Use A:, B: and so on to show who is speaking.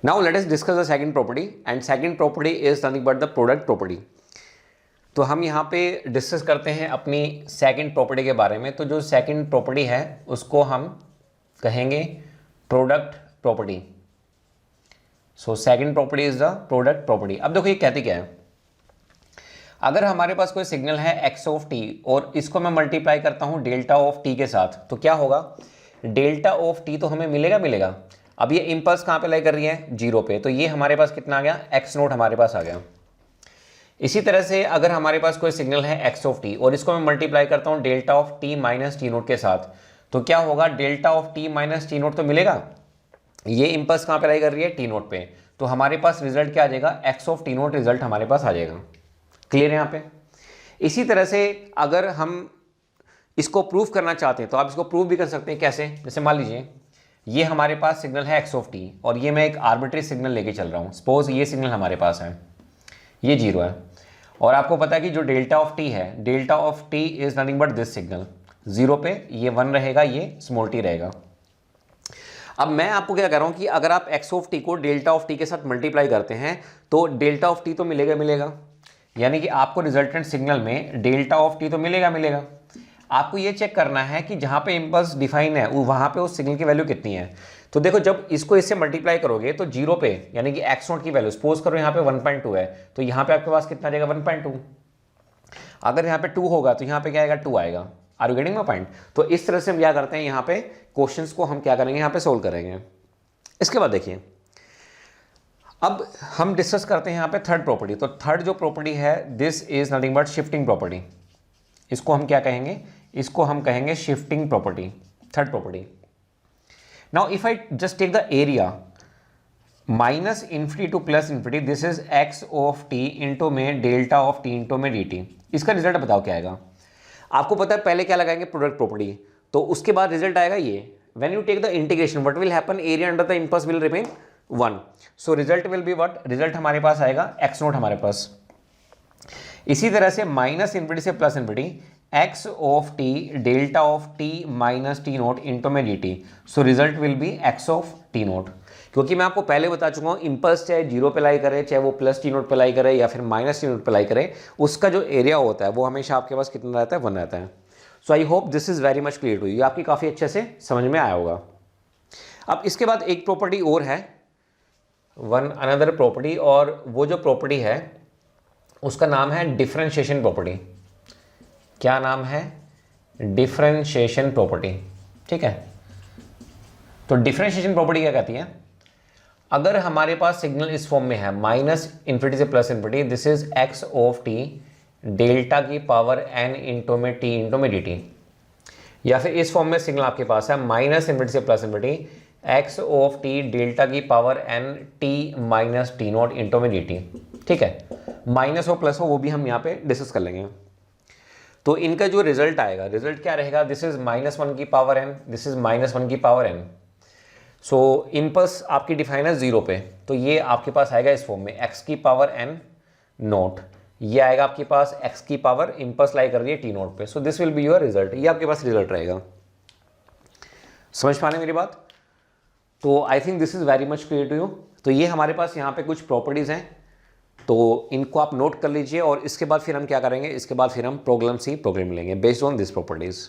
A: Now let us discuss the second property, and second property is nothing but the product property. तो हम यहाँ पे discuss करते हैं अपनी सेकंड प्रॉपर्टी के बारे में। तो जो सेकंड प्रॉपर्टी है उसको हम कहेंगे product property. So second property is the product property. अब देखो ये कहती क्या है, अगर हमारे पास कोई सिग्नल है एक्स ऑफ टी और इसको मैं मल्टीप्लाई करता हूँ डेल्टा ऑफ टी के साथ, तो क्या होगा, डेल्टा ऑफ टी तो हमें मिलेगा। अब ये इम्पल्स कहाँ पे लाई कर रही है, जीरो पे, तो ये हमारे पास कितना आ गया, एक्स नोट हमारे पास आ गया। इसी तरह से अगर हमारे पास कोई सिग्नल है एक्स ऑफ टी और इसको मैं मल्टीप्लाई करता हूँ delta of t minus t note के साथ, तो क्या होगा, delta of t minus t note तो मिलेगा। ये इम्पल्स कहाँ पे लाई कर रही है, टी नोट पे, तो हमारे पास रिजल्ट क्या आ जाएगा, x of t note result हमारे पास आ जाएगा। क्लियर है यहाँ पे। इसी तरह से अगर हम इसको प्रूव करना चाहते हैं तो आप इसको प्रूव भी कर सकते हैं। कैसे, जैसे मान लीजिए ये हमारे पास सिग्नल है एक्स ऑफ टी और ये मैं एक आर्बिट्री सिग्नल लेके चल रहा हूँ। सपोज ये सिग्नल हमारे पास है, ये जीरो है, और आपको पता है कि जो डेल्टा ऑफ टी है, delta of T is nothing but this signal. Zero पे ये वन रहेगा, ये स्मॉल टी रहेगा। अब मैं आपको क्या कह रहा हूँ कि अगर आप एक्स ऑफ टी को डेल्टा ऑफ टी के साथ मल्टीप्लाई करते हैं तो डेल्टा ऑफ टी तो मिलेगा, यानी कि आपको रिजल्टेंट सिग्नल में डेल्टा ऑफ टी तो मिलेगा। आपको ये चेक करना है कि जहाँ पे इम्पल्स डिफाइन है वहाँ पे उस सिग्नल की वैल्यू कितनी है। तो देखो जब इसको इससे मल्टीप्लाई करोगे तो जीरो पे, यानी कि एक्स नोट की वैल्यू सपोज करो यहाँ पे 1.2 है, तो यहाँ पे आपके पास कितना जाएगा, 1.2। अगर यहाँ पे 2 होगा तो यहाँ पे क्या आएगा, 2 आएगा। Are you getting my point. तो इस तरह से हम क्या करते हैं, यहाँ पे क्वेश्चंस को हम क्या करेंगे, यहाँ पे सोल्व करेंगे। इसके बाद देखिए अब हम डिस्कस करते हैं यहाँ पे थर्ड प्रॉपर्टी। तो थर्ड जो प्रॉपर्टी है, this is nothing but shifting property. इसको हम क्या कहेंगे, इसको हम कहेंगे shifting property, third property. Now if I just take the area minus infinity to plus infinity, this is x of T into में डेल्टा ऑफ टी इंटू में D T. इसका रिजल्ट बताओ क्या आएगा। आपको पता है पहले क्या लगाएंगे, प्रोडक्ट प्रॉपर्टी, तो उसके बाद रिजल्ट आएगा ये, when you take the integration what will happen, area under the impulse will remain 1, so result will be what, result हमारे पास आएगा एक्स नोट हमारे पास। इसी तरह से माइनस इन्फिनिटी से plus infinity, x of t delta of t minus t naught into में D t, so result will be x of t naught. क्योंकि मैं आपको पहले बता चुका हूँ, इम्पल्स चाहे जीरो पे लाई करे, चाहे वो प्लस टी नोट पे लाई करे या फिर माइनस टी नोट पे लाई करे, उसका जो एरिया होता है वो हमेशा आपके पास कितना रहता है, 1 रहता है। So I hope this is very much clear to you, आपकी काफ़ी अच्छे से समझ में आया होगा। अब इसके बाद एक प्रॉपर्टी और है, वन अनदर प्रॉपर्टी, और वो जो प्रॉपर्टी है उसका नाम है डिफरेंशिएशन प्रॉपर्टी। क्या नाम है, डिफरेंशिएशन प्रॉपर्टी। ठीक है, तो डिफरेंशिएशन प्रॉपर्टी क्या कहती है, अगर हमारे पास सिग्नल इस फॉर्म में है माइनस इन्फिनिटी से plus infinity, this is x of t delta की पावर एन इंटू में टी इंटू में डी टी, या फिर इस फॉर्म में सिग्नल आपके पास है माइनस इन्फिनिटी से plus infinity, x of t delta की power n t minus t naught into में डी टी। ठीक है, माइनस हो प्लस हो वो भी हम यहाँ पे डिस्कस कर लेंगे। तो इनका जो रिजल्ट आएगा, रिजल्ट क्या रहेगा, दिस इज -1 की पावर एन, दिस इज -1 की पावर एन। सो इम्पल्स आपकी डिफाइन है जीरो पे, तो ये आपके पास आएगा इस फॉर्म में एक्स की पावर एन नोट, ये आएगा आपके पास एक्स की पावर इम्पल्स लाई कर रही है टी नोट पे। So this will be your result, ये आपके पास रिजल्ट रहेगा। समझ पाने मेरी बात। तो I think this is very much clear to you. तो ये हमारे पास यहाँ पे कुछ प्रॉपर्टीज हैं, तो इनको आप नोट कर लीजिए, और इसके बाद फिर हम क्या करेंगे, इसके बाद फिर हम प्रॉब्लम लेंगे बेस्ड ऑन दिस प्रॉपर्टीज।